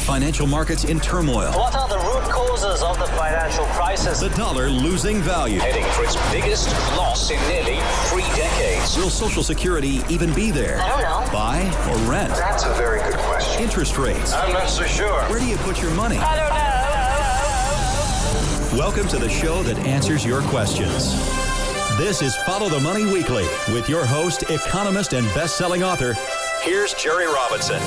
financial markets in turmoil. What are the root causes of the financial crisis? The dollar losing value. Heading for its biggest loss in nearly 3 decades. Will Social Security even be there? I don't know. Buy or rent? That's a very good question. Interest rates? I'm not so sure. Where do you put your money? I don't know. Welcome to the show that answers your questions. This is Follow the Money Weekly with your host, economist, and best-selling author. Here's Jerry Robinson.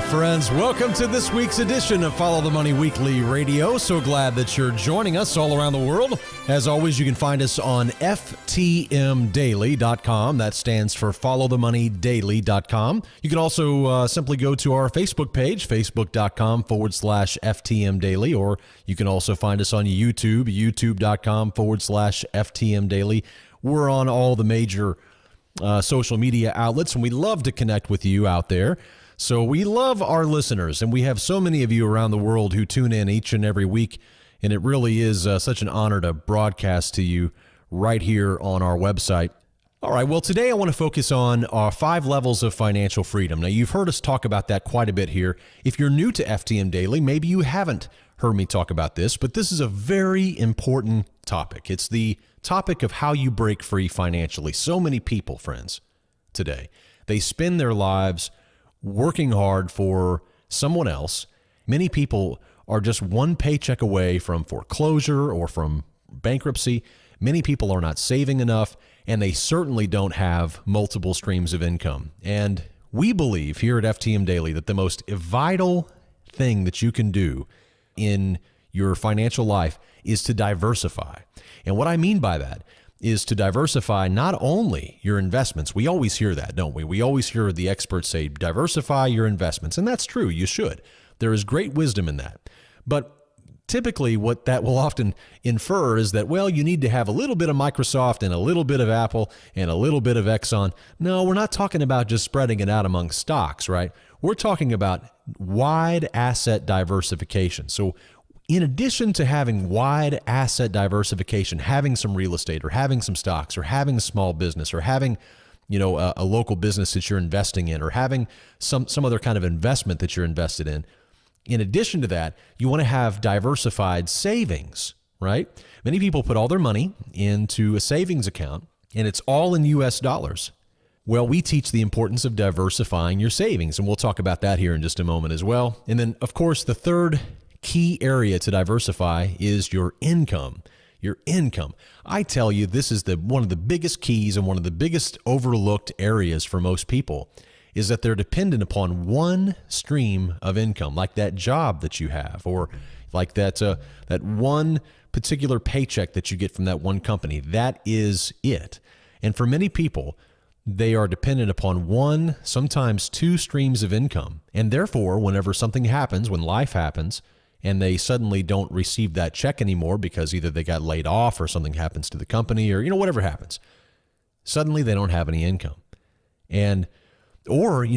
Friends, welcome to this week's edition of Follow the Money Weekly Radio. So glad that you're joining us all around the world. As always, you can find us on ftmdaily.com. That stands for followthemoneydaily.com. You can also simply go to our Facebook page, facebook.com/ftmdaily, or you can also find us on YouTube, youtube.com/ftmdaily. We're on all the major social media outlets, and we love to connect with you out there. So we love our listeners, and we have so many of you around the world who tune in each and every week, and it really is such an honor to broadcast to you right here on our website. All right, well, today I want to focus on our 5 levels of financial freedom. Now, you've heard us talk about that quite a bit here. If you're new to FTM Daily, maybe you haven't heard me talk about this, but this is a very important topic. It's the topic of how you break free financially. So many people, friends, today, they spend their lives working hard for someone else. Many people are just one paycheck away from foreclosure or from bankruptcy. Many people are not saving enough, and they certainly don't have multiple streams of income. And we believe here at FTM Daily that the most vital thing that you can do in your financial life is to diversify. And what I mean by that is to diversify not only your investments. We always hear that, don't we? We always hear the experts say, diversify your investments. And that's true. You should. There is great wisdom in that. But typically what that will often infer is that, well, you need to have a little bit of Microsoft and a little bit of Apple and a little bit of Exxon. No, we're not talking about just spreading it out among stocks, right? We're talking about wide asset diversification. So in addition to having wide asset diversification, having some real estate or having some stocks or having a small business or having, a local business that you're investing in or having some other kind of investment that you're invested in addition to that, you want to have diversified savings, right? Many people put all their money into a savings account and it's all in US dollars. Well, we teach the importance of diversifying your savings, and we'll talk about that here in just a moment as well. And then, of course, the third key area to diversify is your income. Your income. I tell you, this is one of the biggest keys and one of the biggest overlooked areas for most people is that they're dependent upon one stream of income, like that job that you have, or like that one particular paycheck that you get from that one company. That is it. And for many people, they are dependent upon one, sometimes 2 streams of income. And therefore, whenever something happens, when life happens, and they suddenly don't receive that check anymore because either they got laid off or something happens to the company or, whatever happens, suddenly they don't have any income. Or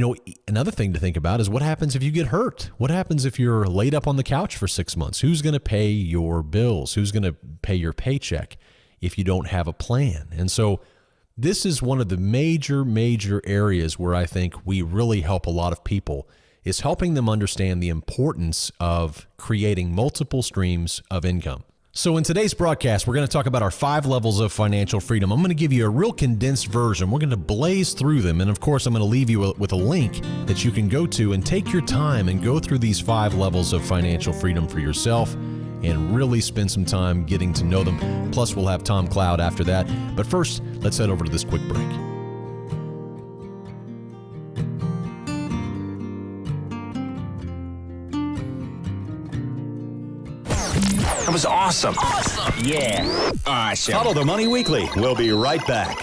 another thing to think about is what happens if you get hurt? What happens if you're laid up on the couch for 6 months? Who's going to pay your bills? Who's going to pay your paycheck if you don't have a plan? And so this is one of the major areas where I think we really help a lot of people, is helping them understand the importance of creating multiple streams of income. So in today's broadcast, we're going to talk about our 5 levels of financial freedom. I'm going to give you a real condensed version. We're going to blaze through them. And of course, I'm going to leave you with a link that you can go to and take your time and go through these 5 levels of financial freedom for yourself and really spend some time getting to know them. Plus, we'll have Tom Cloud after that. But first, let's head over to this quick break. That was awesome. Yeah. Awesome. Follow the Money Weekly. We'll be right back.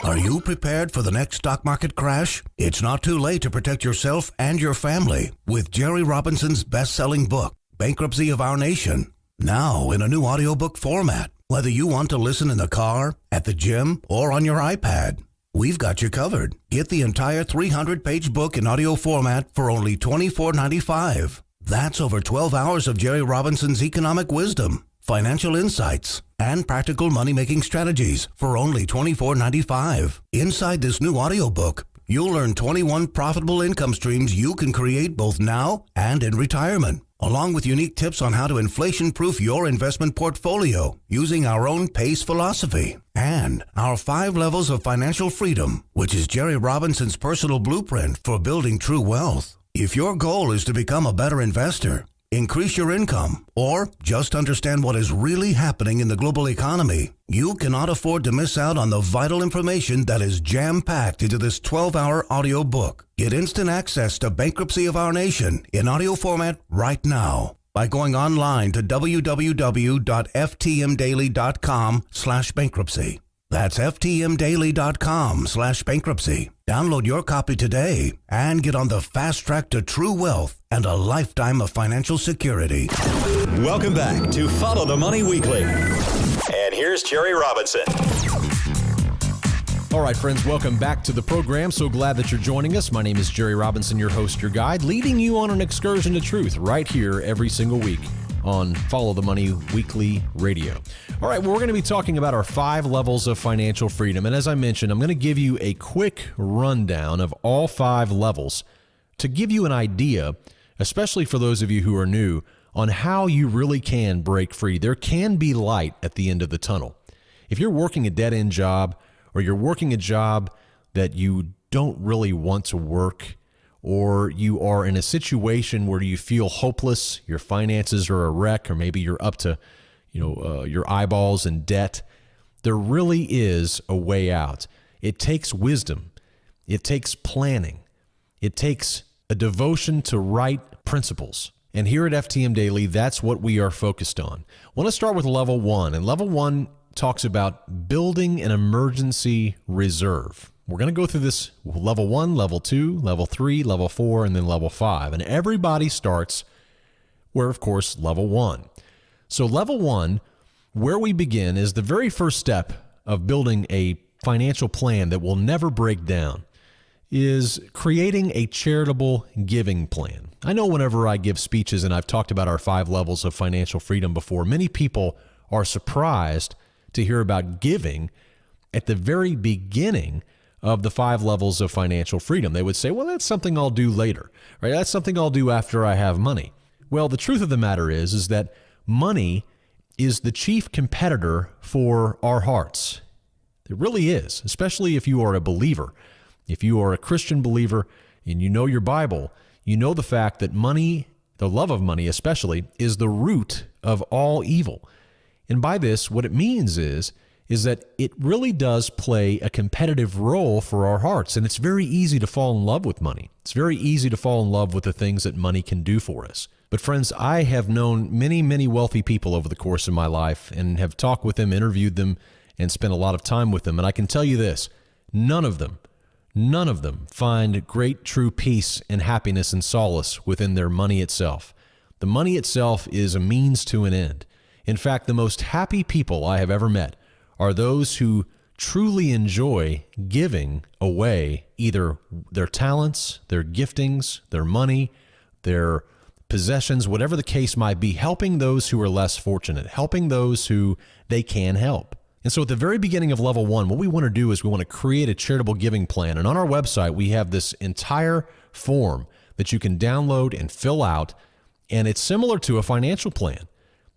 Are you prepared for the next stock market crash? It's not too late to protect yourself and your family with Jerry Robinson's best-selling book, Bankruptcy of Our Nation. Now in a new audiobook format. Whether you want to listen in the car, at the gym, or on your iPad, we've got you covered. Get the entire 300-page book in audio format for only $24.95. That's over 12 hours of Jerry Robinson's economic wisdom, financial insights, and practical money-making strategies for only $24.95. Inside this new audiobook, You'll learn 21 profitable income streams you can create both now and in retirement, along with unique tips on how to inflation-proof your investment portfolio using our own PACE philosophy, and our 5 levels of financial freedom, which is Jerry Robinson's personal blueprint for building true wealth. If your goal is to become a better investor, increase your income, or just understand what is really happening in the global economy, you cannot afford to miss out on the vital information that is jam-packed into this 12-hour audio book. Get instant access to Bankruptcy of Our Nation in audio format right now by going online to www.ftmdaily.com/bankruptcy. That's ftmdaily.com/bankruptcy. Download your copy today and get on the fast track to true wealth and a lifetime of financial security. Welcome back to Follow the Money Weekly. And here's Jerry Robinson. All right, friends, welcome back to the program. So glad that you're joining us. My name is Jerry Robinson, your host, your guide, leading you on an excursion to truth right here every single week on Follow the Money Weekly Radio. All right, well, we're going to be talking about our 5 levels of financial freedom. And as I mentioned, I'm going to give you a quick rundown of all 5 levels to give you an idea, especially for those of you who are new, on how you really can break free. There can be light at the end of the tunnel. If you're working a dead-end job, or you're working a job that you don't really want to work, or you are in a situation where you feel hopeless, your finances are a wreck, or maybe you're up to your eyeballs in debt, there really is a way out. It takes wisdom. It takes planning. It takes a devotion to right principles. And here at FTM Daily, that's what we are focused on. I want to start with level 1. And level 1 talks about building an emergency reserve. We're going to go through this level 1, level 2, level 3, level 4, and then level 5. And everybody starts where, of course, level 1. So level 1, where we begin, is the very first step of building a financial plan that will never break down, is creating a charitable giving plan. I know whenever I give speeches, and I've talked about our 5 levels of financial freedom before, many people are surprised to hear about giving at the very beginning of the 5 levels of financial freedom. They would say, well, that's something I'll do later, right? That's something I'll do after I have money. Well, the truth of the matter is that money is the chief competitor for our hearts. It really is, especially if you are a believer. If you are a Christian believer and you know your Bible, you know the fact that money, the love of money especially, is the root of all evil. And by this, what it means is that it really does play a competitive role for our hearts. And it's very easy to fall in love with money. It's very easy to fall in love with the things that money can do for us. But friends, I have known many, many wealthy people over the course of my life and have talked with them, interviewed them, and spent a lot of time with them. And I can tell you this, none of them find great true peace and happiness and solace within their money itself. The money itself is a means to an end. In fact, the most happy people I have ever met are those who truly enjoy giving away either their talents, their giftings, their money, their possessions, whatever the case might be, helping those who are less fortunate, helping those who they can help. And so at the very beginning of level 1, what we want to do is we want to create a charitable giving plan. And on our website, we have this entire form that you can download and fill out. And it's similar to a financial plan,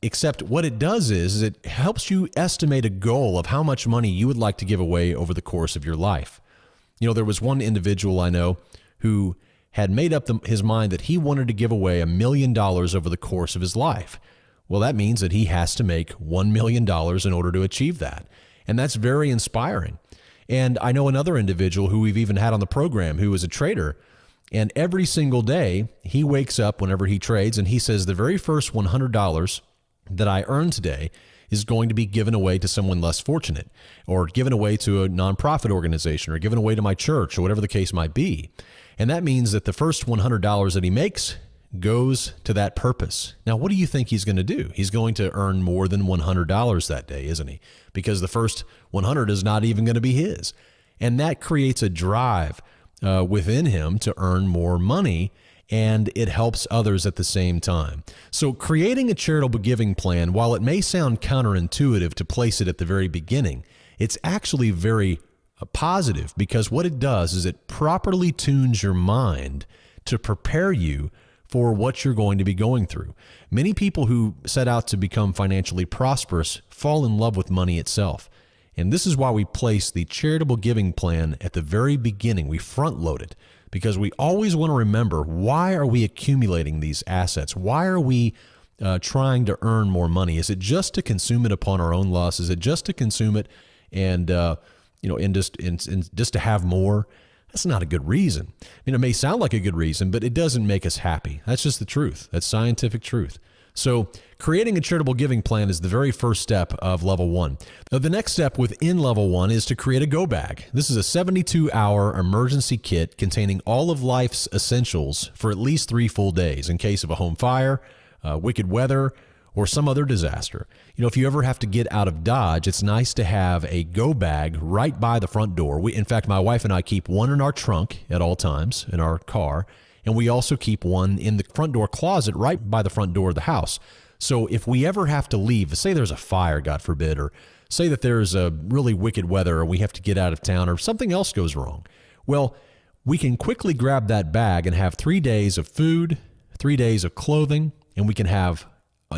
except what it does is it helps you estimate a goal of how much money you would like to give away over the course of your life. You know, there was one individual I know who had made up his mind that he wanted to give away $1 million over the course of his life. Well, that means that he has to make $1 million in order to achieve that. And that's very inspiring. And I know another individual who we've even had on the program who is a trader. And every single day he wakes up whenever he trades and he says, the very first $100 that I earn today is going to be given away to someone less fortunate, or given away to a nonprofit organization, or given away to my church, or whatever the case might be. And that means that the first $100 that he makes goes to that purpose. Now, what do you think he's going to do? He's going to earn more than $100 that day, isn't he? Because the first 100 is not even going to be his. And that creates a drive within him to earn more money, and it helps others at the same time. So creating a charitable giving plan, while it may sound counterintuitive to place it at the very beginning, it's actually very positive, because what it does is it properly tunes your mind to prepare you for what you're going to be going through. Many people who set out to become financially prosperous fall in love with money itself. And this is why we place the charitable giving plan at the very beginning. We front load it because we always want to remember, why are we accumulating these assets? Why are we trying to earn more money? Is it just to consume it upon our own lusts? Is it just to consume it and just to have more? That's not a good reason. I mean, it may sound like a good reason, but it doesn't make us happy. That's just the truth. That's scientific truth. So creating a charitable giving plan is the very first step of level 1. Now, the next step within level 1 is to create a go bag. This is a 72-hour emergency kit containing all of life's essentials for at least 3 full days in case of a home fire, wicked weather, or some other disaster. You know, if you ever have to get out of Dodge, it's nice to have a go bag right by the front door. In fact, my wife and I keep one in our trunk at all times in our car, and we also keep one in the front door closet right by the front door of the house. So if we ever have to leave, say there's a fire, God forbid, or say that there's a really wicked weather or we have to get out of town or something else goes wrong, well, we can quickly grab that bag and have 3 days of food, 3 days of clothing, and we can have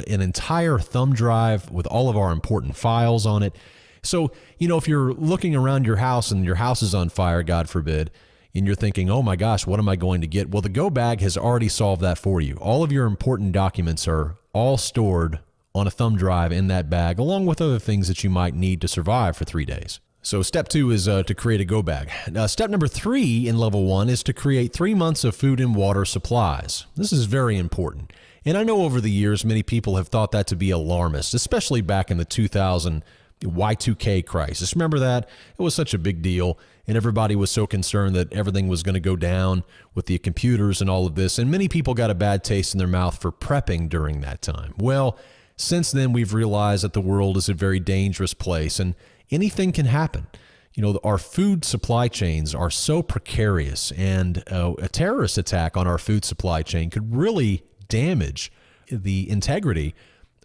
an entire thumb drive with all of our important files on it. So, you know, if you're looking around your house and your house is on fire, God forbid, and you're thinking, oh my gosh, what am I going to get? Well, the Go Bag has already solved that for you. All of your important documents are all stored on a thumb drive in that bag, along with other things that you might need to survive for 3 days. So step 2 is to create a go bag. Step number 3 in level 1 is to create 3 months of food and water supplies. This is very important. And I know over the years, many people have thought that to be alarmist, especially back in the 2000 Y2K crisis. Remember that? It was such a big deal, and everybody was so concerned that everything was going to go down with the computers and all of this, and many people got a bad taste in their mouth for prepping during that time. Well, since then, we've realized that the world is a very dangerous place, and anything can happen. You know, our food supply chains are so precarious, and a terrorist attack on our food supply chain could really damage the integrity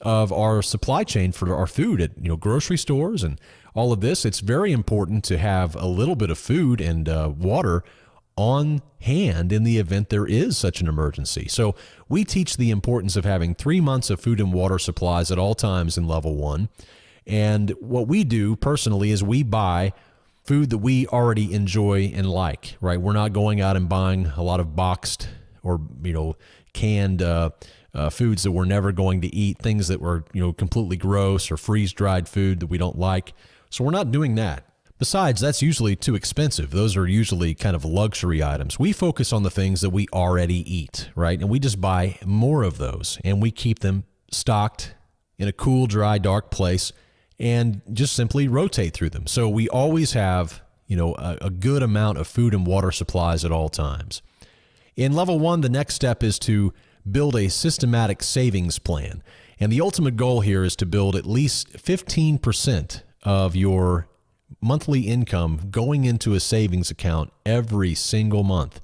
of our supply chain for our food at, you know, grocery stores and all of this. It's very important to have a little bit of food and water on hand in the event there is such an emergency. So we teach the importance of having 3 months of food and water supplies at all times in level 1. And what we do personally is we buy food that we already enjoy and like, right? We're not going out and buying a lot of boxed or, you know, canned foods that we're never going to eat, things that were, you know, completely gross, or freeze-dried food that we don't like. So we're not doing that. Besides, that's usually too expensive. Those are usually kind of luxury items. We focus on the things that we already eat, right? And we just buy more of those, and we keep them stocked in a cool, dry, dark place and just simply rotate through them. So we always have, you know, a good amount of food and water supplies at all times. In level 1, the next step is to build a systematic savings plan. And the ultimate goal here is to build at least 15% of your monthly income going into a savings account every single month.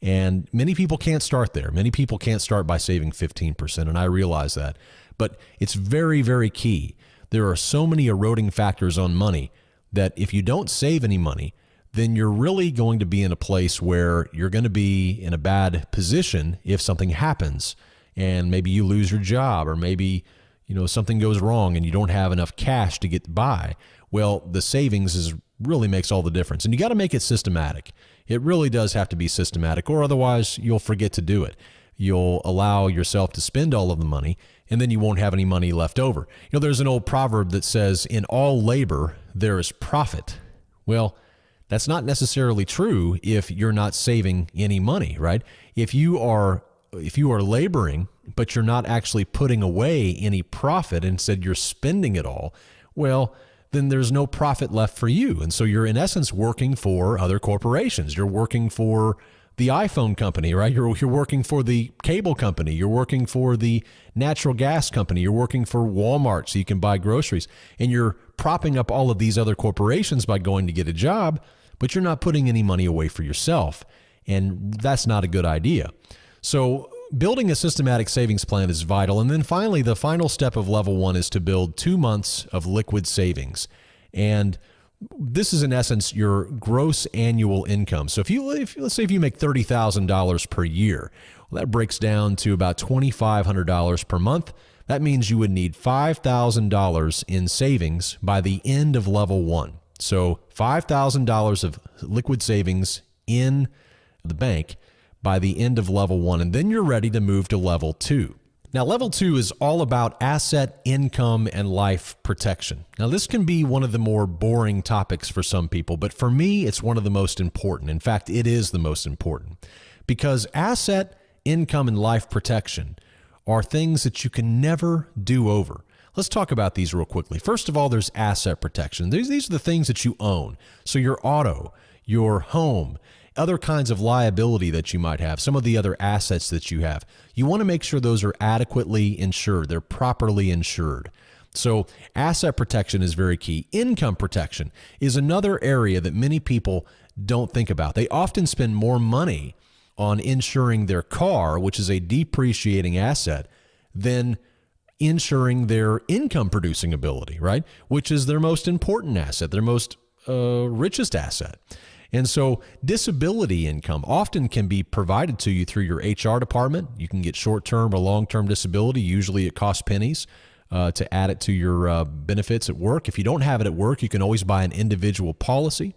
And many people can't start there. Many people can't start by saving 15%, and I realize that. But it's very, very key. There are so many eroding factors on money that if you don't save any money, then you're really going to be in a place where you're going to be in a bad position if something happens and maybe you lose your job, or maybe, you know, something goes wrong and you don't have enough cash to get by. Well, the savings really makes all the difference. And you got to make it systematic. It really does have to be systematic, or otherwise you'll forget to do it. You'll allow yourself to spend all of the money, and then you won't have any money left over. You know, there's an old proverb that says, in all labor, there is profit. Well, that's not necessarily true if you're not saving any money, right? If you are laboring, but you're not actually putting away any profit, instead you're spending it all, well, then there's no profit left for you. And so you're in essence working for other corporations. You're working for the iPhone company, right? You're working for the cable company. You're working for the natural gas company. You're working for Walmart so you can buy groceries. And you're propping up all of these other corporations by going to get a job, but you're not putting any money away for yourself. And that's not a good idea. So building a systematic savings plan is vital. And then finally, the final step of level 1 is to build 2 months of liquid savings. And This is in essence your gross annual income. So let's say if you make $30,000 per year, well, that breaks down to about $2,500 per month. That means you would need $5,000 in savings by the end of level 1. So $5,000 of liquid savings in the bank by the end of level 1, and then you're ready to move to level 2. Now, level 2 is all about asset, income, and life protection. Now, this can be one of the more boring topics for some people, but for me, it's one of the most important. In fact, it is the most important because asset, income, and life protection are things that you can never do over. Let's talk about these real quickly. First of all, there's asset protection. These are the things that you own. So your auto, your home, other kinds of liability that you might have, some of the other assets that you have. You want to make sure those are adequately insured. They're properly insured. So asset protection is very key. Income protection is another area that many people don't think about. They often spend more money on insuring their car, which is a depreciating asset, than insuring their income producing ability, right? Which is their most important asset, their most richest asset. And so disability income often can be provided to you through your HR department. You can get short-term or long-term disability. Usually it costs pennies to add it to your benefits at work. If you don't have it at work, you can always buy an individual policy.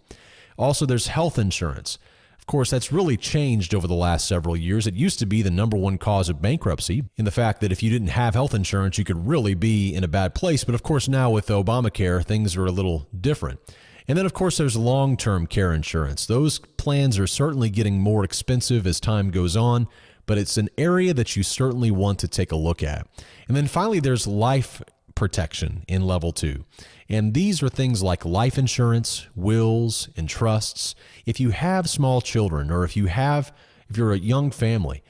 Also, there's health insurance. Of course, that's really changed over the last several years. It used to be the number one cause of bankruptcy in the fact that if you didn't have health insurance, you could really be in a bad place. But of course, now with Obamacare, things are a little different. And then, of course, there's long-term care insurance. Those plans are certainly getting more expensive as time goes on, but it's an area that you certainly want to take a look at. And then finally, there's life protection in level 2. And these are things like life insurance, wills, and trusts. If you have small children or if you're a young family,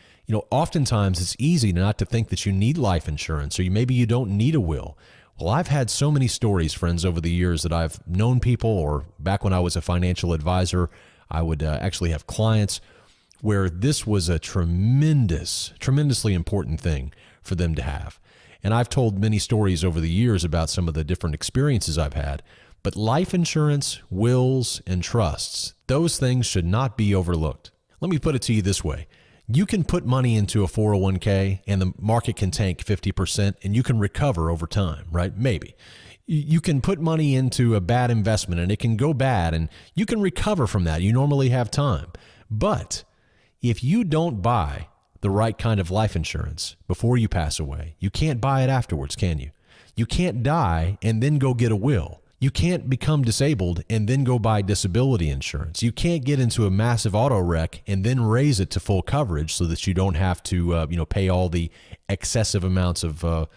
oftentimes it's easy not to think that you need life insurance or maybe you don't need a will. Well, I've had so many stories, friends, over the years that I've known people, or back when I was a financial advisor, I would actually have clients where this was a tremendously important thing for them to have. And I've told many stories over the years about some of the different experiences I've had. But life insurance, wills, and trusts, those things should not be overlooked. Let me put it to you this way. You can put money into a 401k and the market can tank 50% and you can recover over time, right? Maybe. You can put money into a bad investment and it can go bad and you can recover from that. You normally have time. But if you don't buy the right kind of life insurance before you pass away, you can't buy it afterwards, can you? You can't die and then go get a will. You can't become disabled and then go buy disability insurance. You can't get into a massive auto wreck and then raise it to full coverage so that you don't have to, pay all the excessive amounts of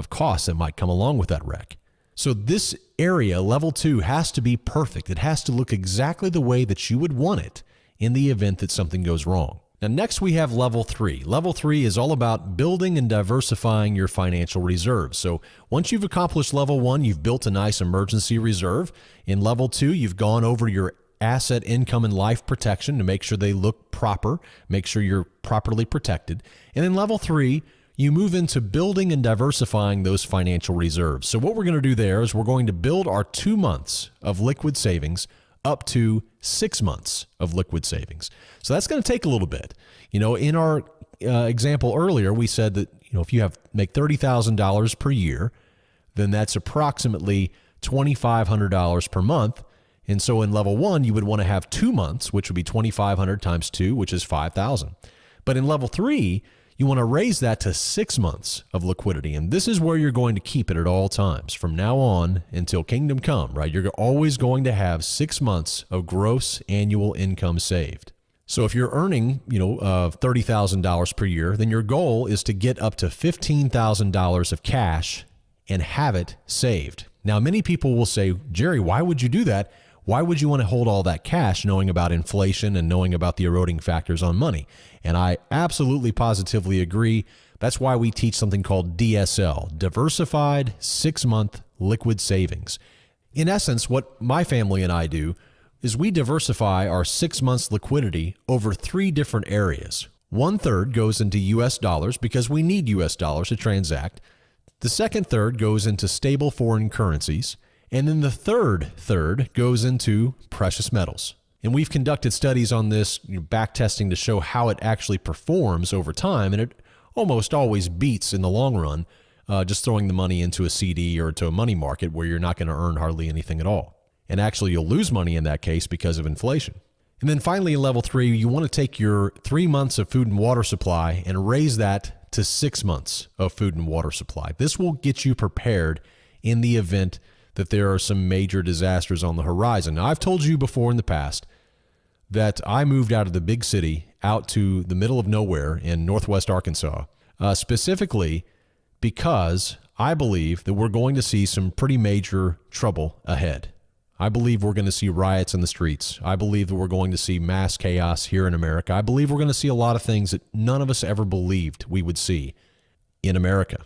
costs that might come along with that wreck. So this area, level 2, has to be perfect. It has to look exactly the way that you would want it in the event that something goes wrong. Now, next we have level 3. Level 3 is all about building and diversifying your financial reserves. So once you've accomplished level 1, you've built a nice emergency reserve. In level 2, you've gone over your asset, income, and life protection to make sure they look proper, make sure you're properly protected. And in level 3, you move into building and diversifying those financial reserves. So what we're going to do there is we're going to build our 2 months of liquid savings up to 6 months of liquid savings. So that's going to take a little bit. In our example earlier, we said that, if you make $30,000 per year, then that's approximately $2,500 per month. And so in level 1, you would want to have 2 months, which would be 2,500 times 2, which is 5,000. But in level 3, you want to raise that to 6 months of liquidity. And this is where you're going to keep it at all times from now on until kingdom come, right? You're always going to have 6 months of gross annual income saved. So if you're earning, $30,000 per year, then your goal is to get up to $15,000 of cash and have it saved. Now, many people will say, Jerry, why would you do that? Why would you want to hold all that cash knowing about inflation and knowing about the eroding factors on money? And I absolutely positively agree. That's why we teach something called DSL, Diversified 6-Month Liquid Savings. In essence, what my family and I do is we diversify our 6 months liquidity over 3 different areas. 1/3 goes into US dollars because we need US dollars to transact. The second third goes into stable foreign currencies. And then the third goes into precious metals. And we've conducted studies on this, back testing to show how it actually performs over time. And it almost always beats in the long run, just throwing the money into a CD or to a money market where you're not going to earn hardly anything at all. And actually, you'll lose money in that case because of inflation. And then finally, in level 3, you want to take your 3 months of food and water supply and raise that to 6 months of food and water supply. This will get you prepared in the event that there are some major disasters on the horizon. Now, I've told you before in the past that I moved out of the big city out to the middle of nowhere in northwest Arkansas, specifically because I believe that we're going to see some pretty major trouble ahead. I believe we're going to see riots in the streets. I believe that we're going to see mass chaos here in America. I believe we're going to see a lot of things that none of us ever believed we would see in America.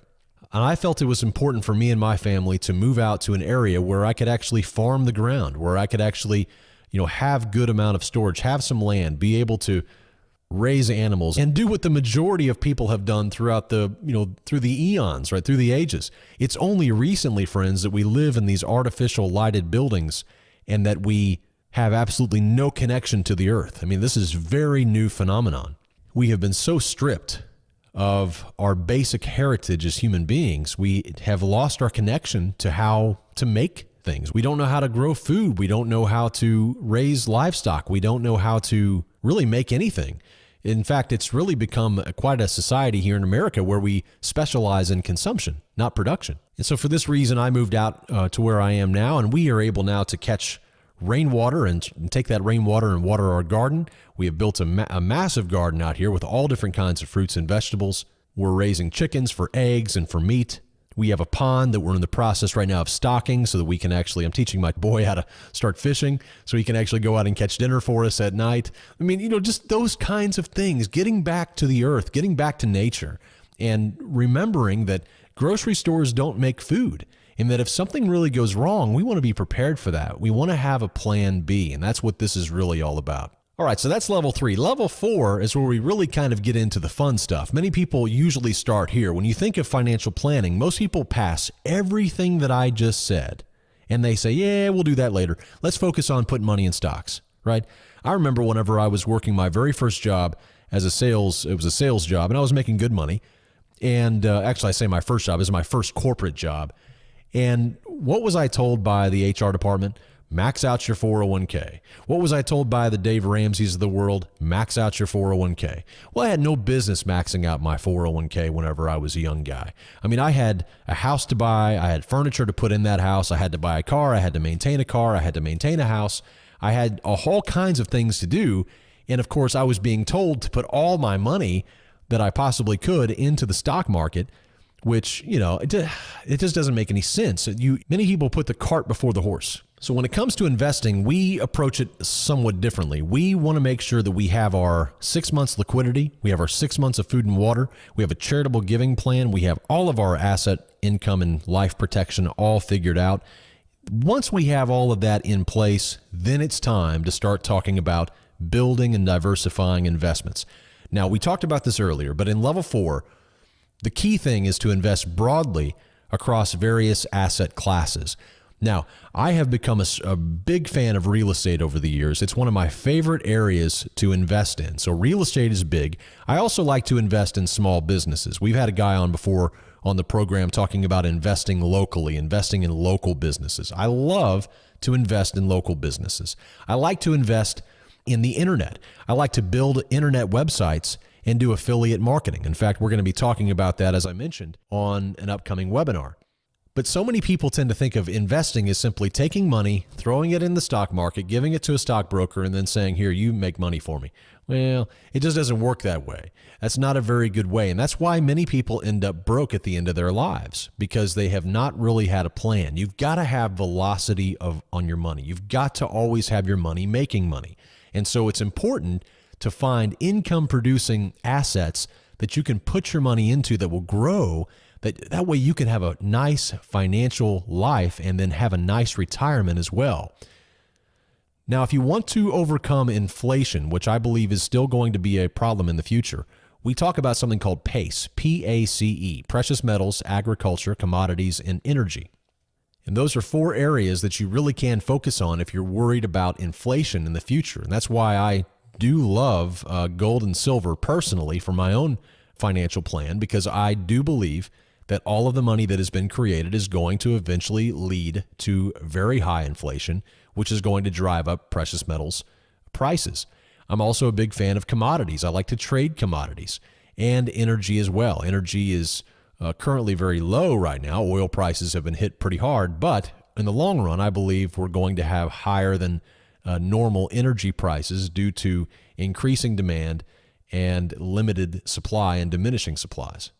And I felt it was important for me and my family to move out to an area where I could actually farm the ground, where I could actually, have good amount of storage, have some land, be able to raise animals, and do what the majority of people have done throughout through the eons, right, through the ages. It's only recently, friends, that we live in these artificial lighted buildings and that we have absolutely no connection to the earth. I mean, this is a very new phenomenon. We have been so stripped of our basic heritage as human beings. We have lost our connection to how to make things. We don't know how to grow food. We don't know how to raise livestock. We don't know how to really make anything. In fact, it's really become quite a society here in America where we specialize in consumption, not production. And so for this reason, I moved out to where I am now, and we are able now to catch rainwater and take that rainwater and water our garden. We have built a massive garden out here with all different kinds of fruits and vegetables. We're raising chickens for eggs and for meat. We have a pond that we're in the process right now of stocking so that we can actually, I'm teaching my boy how to start fishing so he can actually go out and catch dinner for us at night. I mean, just those kinds of things, getting back to the earth, getting back to nature, and remembering that grocery stores don't make food, and that if something really goes wrong, we want to be prepared for that. We want to have a plan B, and that's what this is really all about. All right, so that's level 3. Level 4 is where we really kind of get into the fun stuff. Many people usually start here. When you think of financial planning, most people pass everything that I just said, and they say, yeah, we'll do that later. Let's focus on putting money in stocks, right? I remember whenever I was working my very first job as it was a sales job, and I was making good money. And actually, I say my first job is my first corporate job. And what was I told by the HR department? Max out your 401k. What was I told by the Dave Ramseys of the world? Max out your 401k. Well, I had no business maxing out my 401k whenever I was a young guy. I mean, I had a house to buy. I had furniture to put in that house. I had to buy a car. I had to maintain a car. I had to maintain a house. I had all kinds of things to do. And of course, I was being told to put all my money that I possibly could into the stock market, which, it just doesn't make any sense. Many people put the cart before the horse. So when it comes to investing, we approach it somewhat differently. We want to make sure that we have our 6 months liquidity, we have our 6 months of food and water, we have a charitable giving plan, we have all of our asset, income, and life protection all figured out. Once we have all of that in place, then it's time to start talking about building and diversifying investments. Now, we talked about this earlier, but in level 4, the key thing is to invest broadly across various asset classes. Now, I have become a big fan of real estate over the years. It's one of my favorite areas to invest in. So real estate is big. I also like to invest in small businesses. We've had a guy on before on the program talking about investing locally, investing in local businesses. I love to invest in local businesses. I like to invest in the internet. I like to build internet websites and do affiliate marketing. In fact, we're going to be talking about that, as I mentioned, on an upcoming webinar. But so many people tend to think of investing as simply taking money, throwing it in the stock market, giving it to a stockbroker, and then saying, here, you make money for me. Well, it just doesn't work that way. That's not a very good way. And that's why many people end up broke at the end of their lives, because they have not really had a plan. You've got to have velocity on your money. You've got to always have your money making money. And so it's important to find income-producing assets that you can put your money into that will grow. That way you can have a nice financial life and then have a nice retirement as well. Now, if you want to overcome inflation, which I believe is still going to be a problem in the future, we talk about something called PACE, P-A-C-E, precious metals, agriculture, commodities, and energy. And those are 4 areas that you really can focus on if you're worried about inflation in the future. And that's why I do love gold and silver personally for my own financial plan, because I do believe that all of the money that has been created is going to eventually lead to very high inflation, which is going to drive up precious metals prices. I'm also a big fan of commodities. I like to trade commodities and energy as well. Energy is currently very low right now. Oil prices have been hit pretty hard, but in the long run, I believe we're going to have higher than normal energy prices due to increasing demand and limited supply and diminishing supplies.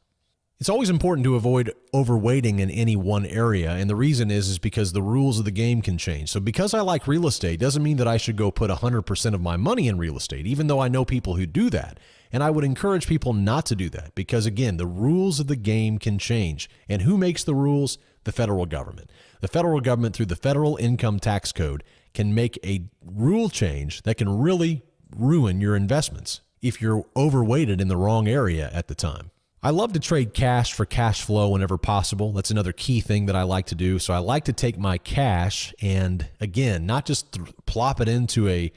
It's always important to avoid overweighting in any one area, and the reason is because the rules of the game can change. So because I like real estate doesn't mean that I should go put 100% of my money in real estate, even though I know people who do that. And I would encourage people not to do that because, again, the rules of the game can change. And who makes the rules? The federal government. The federal government, through the Federal Income Tax Code, can make a rule change that can really ruin your investments if you're overweighted in the wrong area at the time. I love to trade cash for cash flow whenever possible. That's another key thing that I like to do. So I like to take my cash and, again, not just plop it into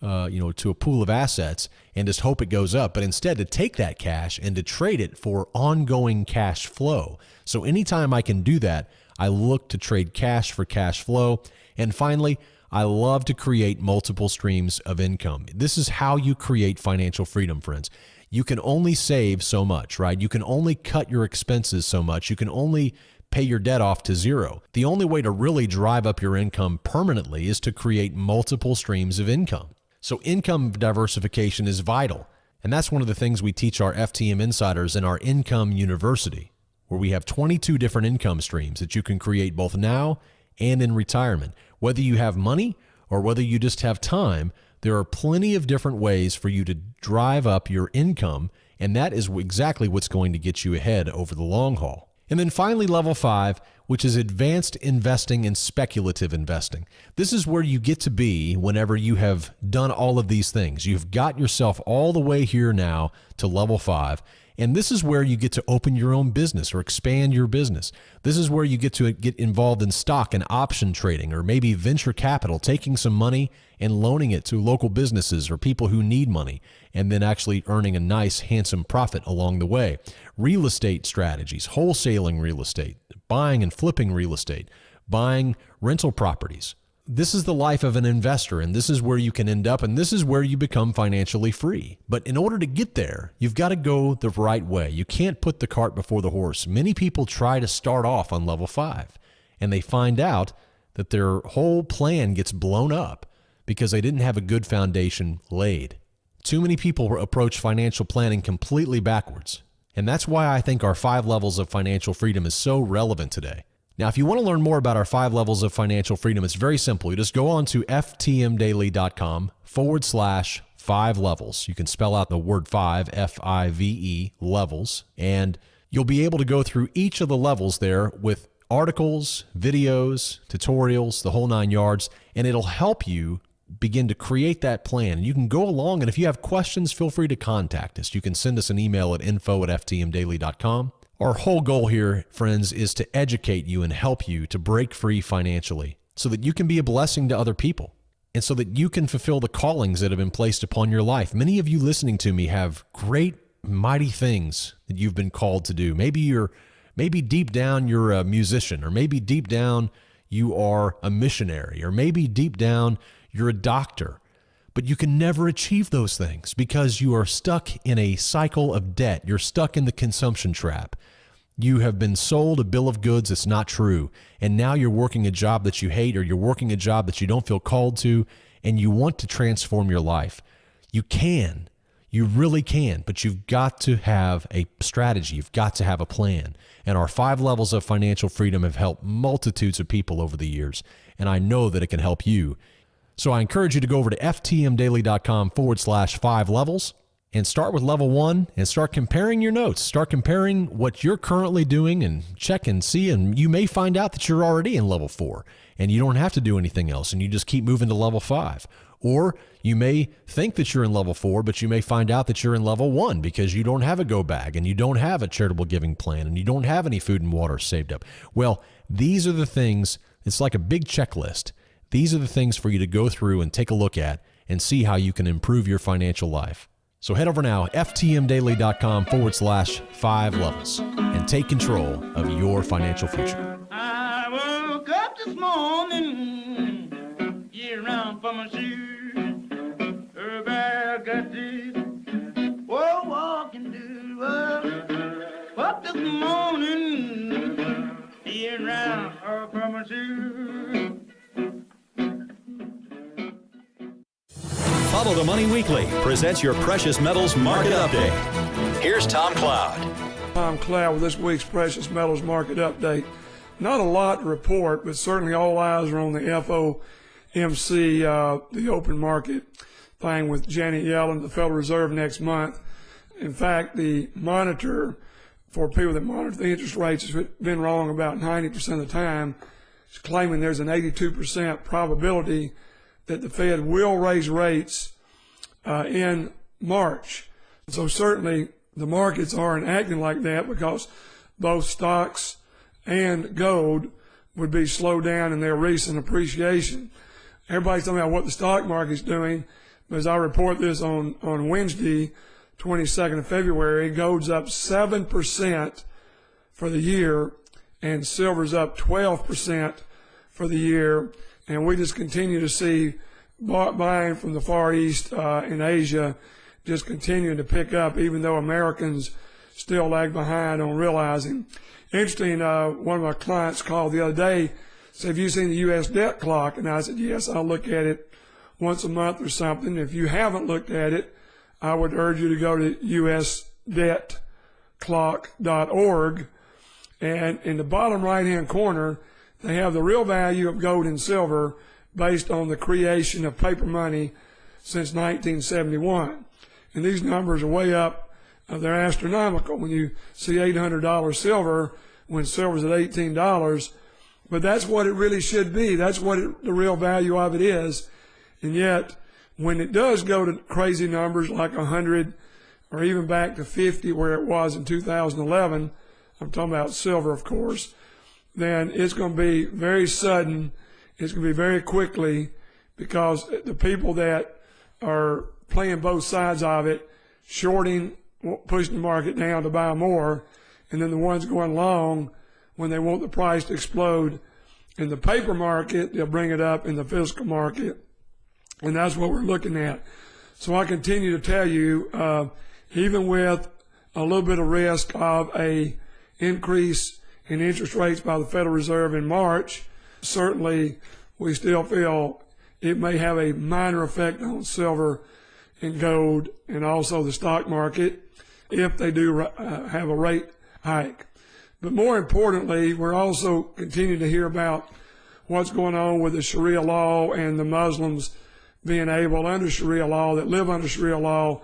to a pool of assets and just hope it goes up, but instead to take that cash and to trade it for ongoing cash flow. So anytime I can do that, I look to trade cash for cash flow. And finally, I love to create multiple streams of income. This is how you create financial freedom, friends. You can only save so much, right? You can only cut your expenses so much. You can only pay your debt off to zero. The only way to really drive up your income permanently is to create multiple streams of income. So income diversification is vital. And that's one of the things we teach our FTM insiders in our Income University, where we have 22 different income streams that you can create both now and in retirement. Whether you have money or whether you just have time, there are plenty of different ways for you to drive up your income, and that is exactly what's going to get you ahead over the long haul. And then finally, level 5, which is advanced investing and speculative investing. This is where you get to be whenever you have done all of these things. You've got yourself all the way here now to level 5. And this is where you get to open your own business or expand your business. This is where you get to get involved in stock and option trading, or maybe venture capital, taking some money and loaning it to local businesses or people who need money, and then actually earning a nice, handsome profit along the way. Real estate strategies, wholesaling real estate, buying and flipping real estate, buying rental properties. This is the life of an investor, and this is where you can end up, and this is where you become financially free. But in order to get there, you've got to go the right way. You can't put the cart before the horse. Many people try to start off on level 5, and they find out that their whole plan gets blown up because they didn't have a good foundation laid. Too many people approach financial planning completely backwards, and that's why I think our 5 levels of financial freedom is so relevant today. Now, if you want to learn more about our 5 levels of financial freedom, it's very simple. You just go on to ftmdaily.com/5 levels. You can spell out the word 5, F-I-V-E, levels, and you'll be able to go through each of the levels there with articles, videos, tutorials, the whole 9 yards, and it'll help you begin to create that plan. You can go along, and if you have questions, feel free to contact us. You can send us an email at info@ftmdaily.com. Our whole goal here, friends, is to educate you and help you to break free financially so that you can be a blessing to other people and so that you can fulfill the callings that have been placed upon your life. Many of you listening to me have great, mighty things that you've been called to do. Maybe deep down you're a musician, or maybe deep down you are a missionary, or maybe deep down you're a doctor. But you can never achieve those things because you are stuck in a cycle of debt. You're stuck in the consumption trap. You have been sold a bill of goods that's not true. And now you're working a job that you hate, or you're working a job that you don't feel called to, and you want to transform your life. You can. You really can. But you've got to have a strategy. You've got to have a plan. And our 5 levels of financial freedom have helped multitudes of people over the years. And I know that it can help you. So I encourage you to go over to ftmdaily.com/5 levels and start with level 1 and start comparing your notes. Start comparing what you're currently doing and check and see, and you may find out that you're already in level 4 and you don't have to do anything else and you just keep moving to level 5. Or you may think that you're in level 4, but you may find out that you're in level 1 because you don't have a go bag and you don't have a charitable giving plan and you don't have any food and water saved up. Well, these are the things It's like a big checklist. These are the things for you to go through and take a look at and see how you can improve your financial life. So head over now, ftmdaily.com/5 levels, and take control of your financial future. I woke up this morning, around for my shoes. Everybody got this, walking to work. Up this morning, around for my shoes. Follow the Money Weekly presents your precious metals market update. Here's Tom Cloud. Tom Cloud with this week's precious metals market update. Not a lot to report, but certainly all eyes are on the FOMC, the open market thing with Janet Yellen, the Federal Reserve, next month. In fact, the monitor, for people that monitor the interest rates, has been wrong about 90% of the time. It's claiming there's an 82% probability that the Fed will raise rates in March. So certainly the markets aren't acting like that because both stocks and gold would be slowed down in their recent appreciation. Everybody's talking about what the stock market's doing, but as I report this on Wednesday, 22nd of February, gold's up 7% for the year, and silver's up 12% for the year. And we just continue to see buying from the Far East in Asia just continuing to pick up, even though Americans still lag behind on realizing. Interesting, one of my clients called the other day, said, "Have you seen the U.S. debt clock?" And I said, "Yes, I'll look at it once a month or something. If you haven't looked at it, I would urge you to go to usdebtclock.org. And in the bottom right-hand corner, they have the real value of gold and silver based on the creation of paper money since 1971. And these numbers are way up. They're astronomical when you see $800 silver when silver's at $18. But that's what it really should be. That's what the real value of it is. And yet, when it does go to crazy numbers like 100 or even back to 50 where it was in 2011, I'm talking about silver, of course, then it's going to be very sudden. It's going to be very quickly, because the people that are playing both sides of it, shorting, pushing the market down to buy more, and then the ones going long, when they want the price to explode in the paper market, they'll bring it up in the physical market. And that's what we're looking at. So I continue to tell you, even with a little bit of risk of a increase in interest rates by the Federal Reserve in March, certainly we still feel it may have a minor effect on silver and gold and also the stock market if they do have a rate hike. But more importantly, we're also continuing to hear about what's going on with the Sharia law and the Muslims being able, under Sharia law, that live under Sharia law,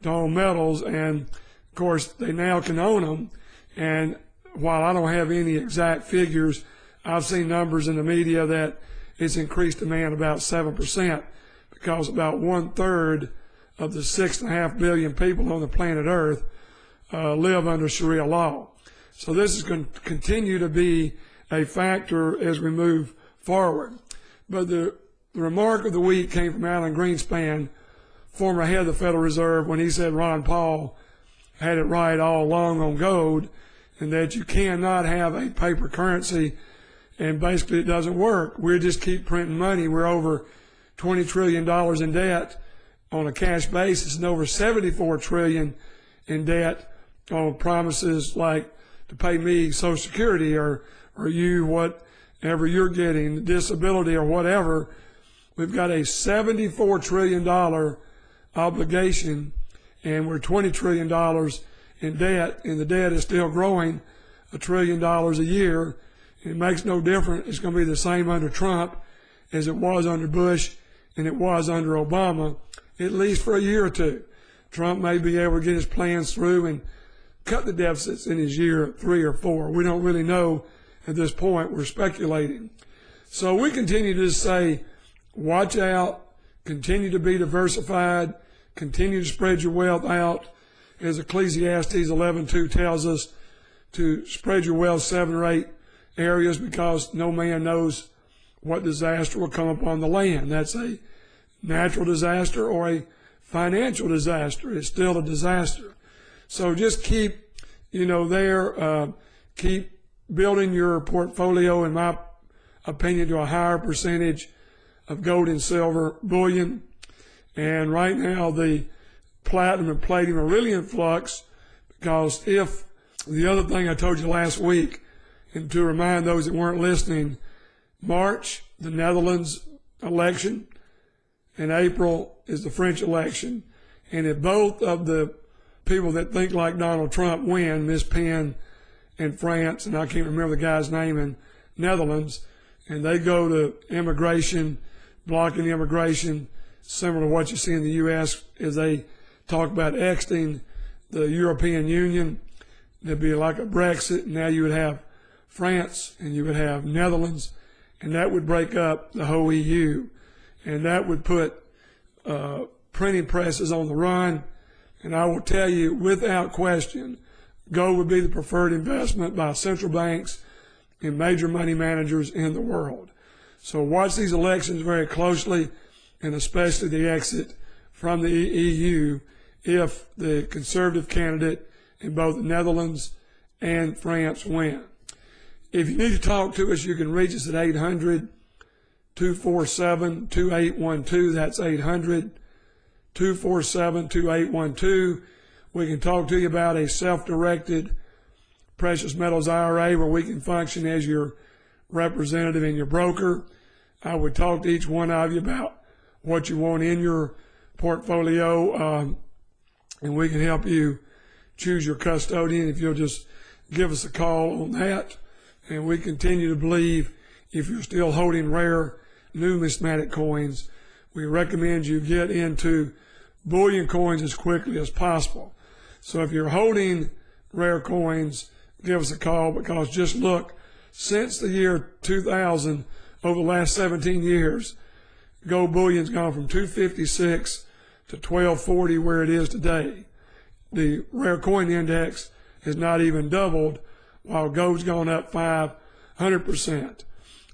to own metals. And of course, they now can own them. And while I don't have any exact figures, I've seen numbers in the media that it's increased demand about 7%, because about 1/3 of the 6.5 billion people on the planet Earth live under Sharia law. So this is going to continue to be a factor as we move forward. But the remark of the week came from Alan Greenspan, former head of the Federal Reserve, when he said Ron Paul had it right all along on gold, and that you cannot have a paper currency, and basically it doesn't work. We just keep printing money. We're over $20 trillion in debt on a cash basis, and over $74 trillion in debt on promises like to pay me Social Security or you whatever you're getting, disability or whatever. We've got a $74 trillion obligation, and we're $20 trillion in debt, and the debt is still growing $1 trillion a year. It makes no difference. It's going to be the same under Trump as it was under Bush and it was under Obama, at least for a year or two. Trump may be able to get his plans through and cut the deficits in his year 3 or 4. We don't really know at this point. We're speculating. So we continue to say, watch out, continue to be diversified, continue to spread your wealth out, as Ecclesiastes 11:2 tells us, to spread your wealth 7 or 8 areas, because no man knows what disaster will come upon the land. That's a natural disaster or a financial disaster. It's still a disaster. So just keep, keep building your portfolio, in my opinion, to a higher percentage of gold and silver bullion. And right now the platinum and palladium are really in flux, because if the other thing I told you last week, and to remind those that weren't listening, March, the Netherlands election, and April is the French election. And if both of the people that think like Donald Trump win, Miss Penn in France, and I can't remember the guy's name in Netherlands, and they go to immigration, blocking immigration, similar to what you see in the U.S. as they talk about exiting the European Union. There'd be like a Brexit, and now you would have France and you would have Netherlands, and that would break up the whole EU, and that would put printing presses on the run. And I will tell you, without question, gold would be the preferred investment by central banks and major money managers in the world. So watch these elections very closely, and especially the exit from the EU if the conservative candidate in both the Netherlands and France win. If you need to talk to us, you can reach us at 800-247-2812. That's 800-247-2812. We can talk to you about a self-directed precious metals IRA where we can function as your representative and your broker. I would talk to each one of you about what you want in your portfolio, and we can help you choose your custodian if you'll just give us a call on that. And we continue to believe, if you're still holding rare numismatic coins, we recommend you get into bullion coins as quickly as possible. So if you're holding rare coins, give us a call, because just look, since the year 2000, over the last 17 years, gold bullion's gone from 256 to 1240 where it is today. The rare coin index has not even doubled, while gold's gone up 500%.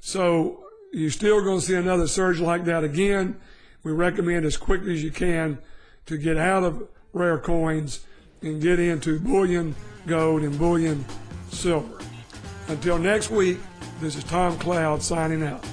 So you're still going to see another surge like that again. We recommend as quickly as you can to get out of rare coins and get into bullion gold and bullion silver. Until next week, this is Tom Cloud signing out.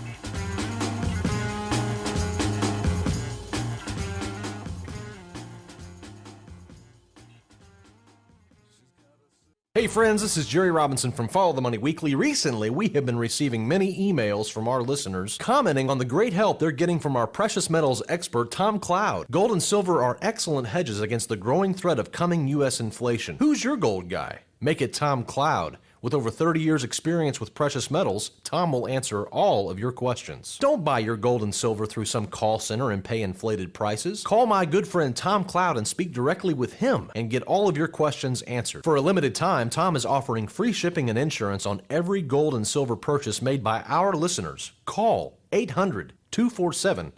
Hey friends, this is Jerry Robinson from Follow the Money Weekly. Recently, we have been receiving many emails from our listeners commenting on the great help they're getting from our precious metals expert, Tom Cloud. Gold and silver are excellent hedges against the growing threat of coming U.S. inflation. Who's your gold guy? Make it Tom Cloud. With over 30 years experience with precious metals, Tom will answer all of your questions. Don't buy your gold and silver through some call center and pay inflated prices. Call my good friend Tom Cloud and speak directly with him and get all of your questions answered. For a limited time, Tom is offering free shipping and insurance on every gold and silver purchase made by our listeners. Call 800-247-2812.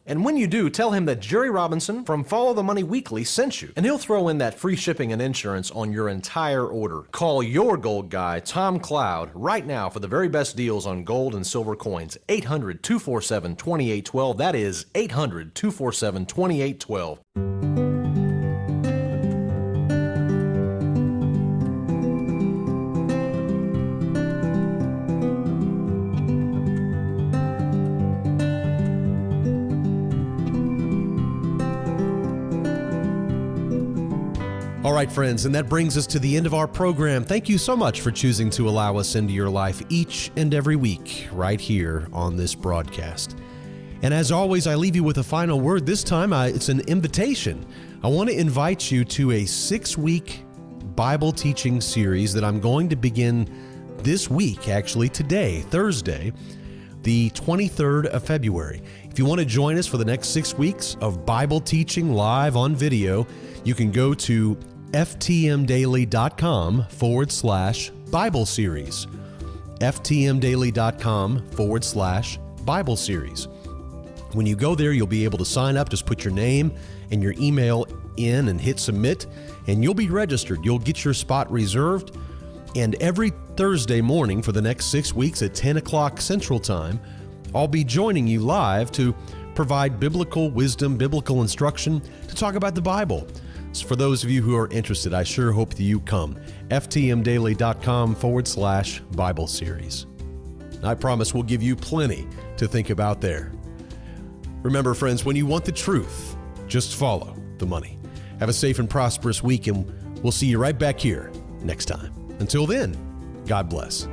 And when you do, tell him that Jerry Robinson from Follow the Money Weekly sent you, and he'll throw in that free shipping and insurance on your entire order. Call your gold guy, Tom Cloud, right now for the very best deals on gold and silver coins. 800-247-2812. That is 800-247-2812. All right, friends, and that brings us to the end of our program. Thank you so much for choosing to allow us into your life each and every week right here on this broadcast. And as always, I leave you with a final word. This time, it's an invitation. I want to invite you to a 6-week Bible teaching series that I'm going to begin this week, actually today, Thursday, the 23rd of February. If you want to join us for the next 6 weeks of Bible teaching live on video, you can go to ftmdaily.com/Bible series. ftmdaily.com/Bible series. When you go there, you'll be able to sign up. Just put your name and your email in and hit submit, and you'll be registered. You'll get your spot reserved. And every Thursday morning for the next 6 weeks at 10 o'clock Central Time, I'll be joining you live to provide biblical wisdom, biblical instruction, to talk about the Bible. So for those of you who are interested, I sure hope that you come. ftmdaily.com/Bible series. I promise we'll give you plenty to think about there. Remember, friends, when you want the truth, just follow the money. Have a safe and prosperous week, and we'll see you right back here next time. Until then, God bless.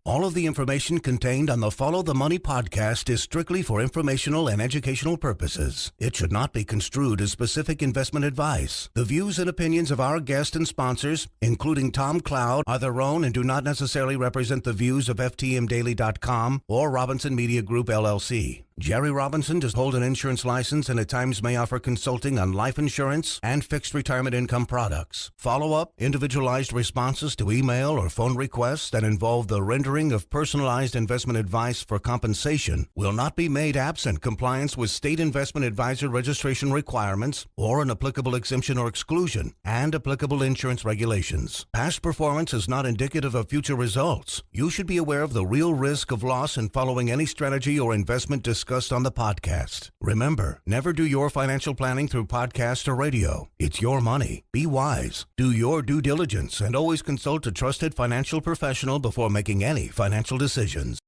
All of the information contained on the Follow the Money podcast is strictly for informational and educational purposes. It should not be construed as specific investment advice. The views and opinions of our guests and sponsors, including Tom Cloud, are their own and do not necessarily represent the views of ftmdaily.com or Robinson Media Group, LLC. Jerry Robinson does hold an insurance license and at times may offer consulting on life insurance and fixed retirement income products. Follow-up, individualized responses to email or phone requests that involve the rendering of personalized investment advice for compensation will not be made absent compliance with state investment advisor registration requirements or an applicable exemption or exclusion and applicable insurance regulations. Past performance is not indicative of future results. You should be aware of the real risk of loss in following any strategy or investment discussed on the podcast. Remember, never do your financial planning through podcast or radio. It's your money. Be wise. Do your due diligence and always consult a trusted financial professional before making any financial decisions.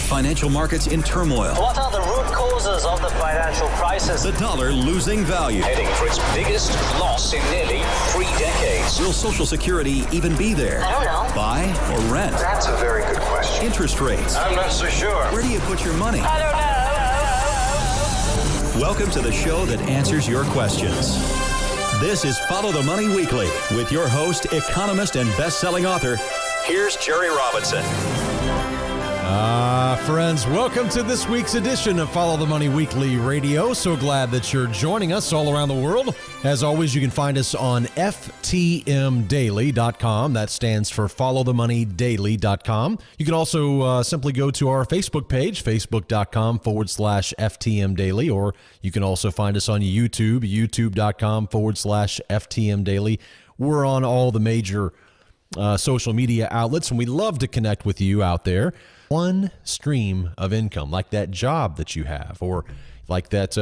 Financial markets in turmoil. What are the root causes of the financial crisis? The dollar losing value. Heading for its biggest loss in nearly 3 decades. Will Social Security even be there? I don't know. Buy or rent? That's a very good question. Interest rates. I'm not so sure. Where do you put your money? I don't know. Welcome to the show that answers your questions. This is Follow the Money Weekly with your host, economist, and best-selling author. Here's Jerry Robinson. Friends, welcome to this week's edition of Follow the Money Weekly Radio. So glad that you're joining us all around the world. As always, you can find us on ftmdaily.com. That stands for followthemoneydaily.com. You can also simply go to our Facebook page, facebook.com/ftmdaily, or you can also find us on YouTube, youtube.com/ftmdaily. We're on all the major social media outlets, and we love to connect with you out there. One stream of income, like that job that you have, or like that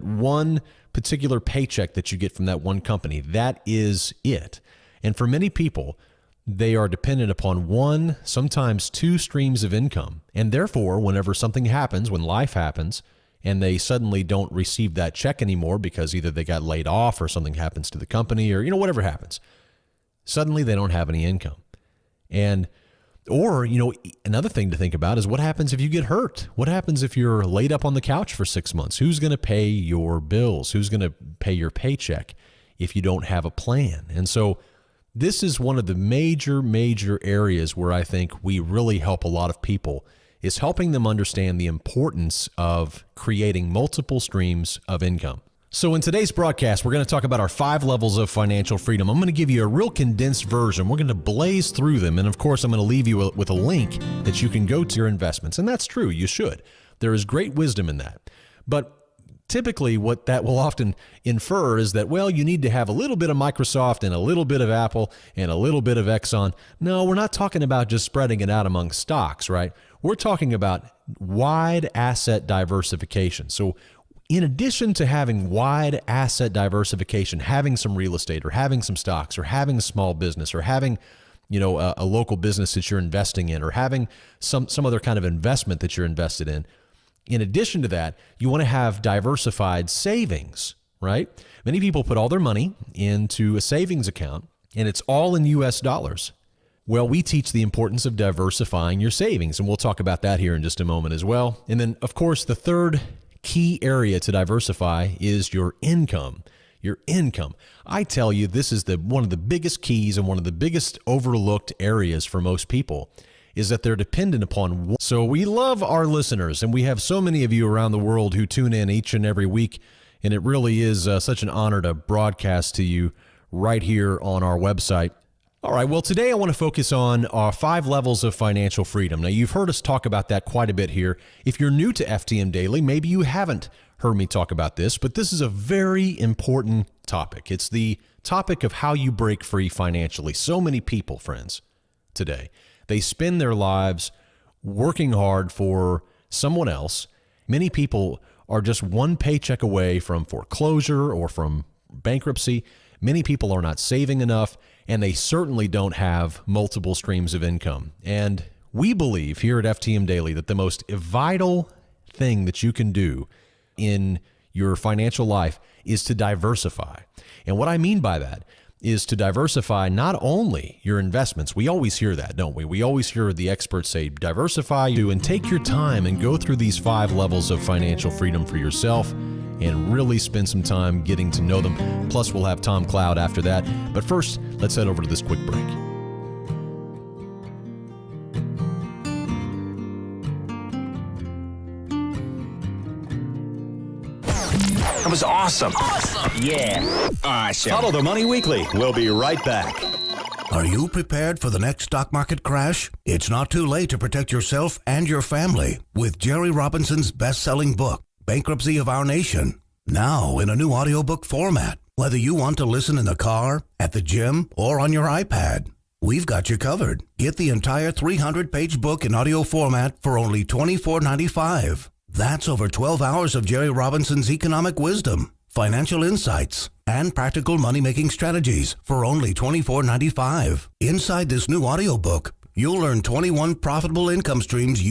one particular paycheck that you get from that one company. That is it. And for many people, they are dependent upon one, sometimes two streams of income. And therefore, whenever something happens, when life happens, and they suddenly don't receive that check anymore because either they got laid off or something happens to the company or, whatever happens, suddenly they don't have any income. Or, another thing to think about is what happens if you get hurt? What happens if you're laid up on the couch for 6 months? Who's going to pay your bills? Who's going to pay your paycheck if you don't have a plan? And so this is one of the major areas where I think we really help a lot of people, is helping them understand the importance of creating multiple streams of income. So in today's broadcast, we're going to talk about our 5 levels of financial freedom. I'm going to give you a real condensed version. We're going to blaze through them. And of course, I'm going to leave you with a link that you can go to your investments. And that's true. You should. There is great wisdom in that. But typically what that will often infer is that, well, you need to have a little bit of Microsoft and a little bit of Apple and a little bit of Exxon. No, we're not talking about just spreading it out among stocks, right? We're talking about wide asset diversification. So in addition to having wide asset diversification, having some real estate or having some stocks or having a small business or having, a local business that you're investing in or having some other kind of investment that you're invested in addition to that, you want to have diversified savings, right? Many people put all their money into a savings account and it's all in US dollars. Well, we teach the importance of diversifying your savings, and we'll talk about that here in just a moment as well. And then, of course, the third key area to diversify is your income. Your income. I tell you, this is one of the biggest keys and one of the biggest overlooked areas for most people is that they're dependent upon one. So we love our listeners, and we have so many of you around the world who tune in each and every week, and it really is such an honor to broadcast to you right here on our website. All right, well, today I want to focus on our 5 levels of financial freedom. Now, you've heard us talk about that quite a bit here. If you're new to FTM Daily, maybe you haven't heard me talk about this, but this is a very important topic. It's the topic of how you break free financially. So many people, friends, today, they spend their lives working hard for someone else. Many people are just one paycheck away from foreclosure or from bankruptcy. Many people are not saving enough, and they certainly don't have multiple streams of income. And we believe here at FTM Daily that the most vital thing that you can do in your financial life is to diversify. And what I mean by that is to diversify not only your investments. We always hear that, don't we? We always hear the experts say, diversify you and take your time and go through these 5 levels of financial freedom for yourself and really spend some time getting to know them. Plus, we'll have Tom Cloud after that. But first, let's head over to this quick break. That was awesome. Yeah. Awesome. Follow the Money Weekly. We'll be right back. Are you prepared for the next stock market crash? It's not too late to protect yourself and your family with Jerry Robinson's best-selling book, Bankruptcy of Our Nation. Now in a new audiobook format. Whether you want to listen in the car, at the gym, or on your iPad, we've got you covered. Get the entire 300-page book in audio format for only $24.95. That's over 12 hours of Jerry Robinson's economic wisdom, financial insights, and practical money-making strategies for only $24.95. Inside this new audiobook, you'll learn 21 profitable income streams you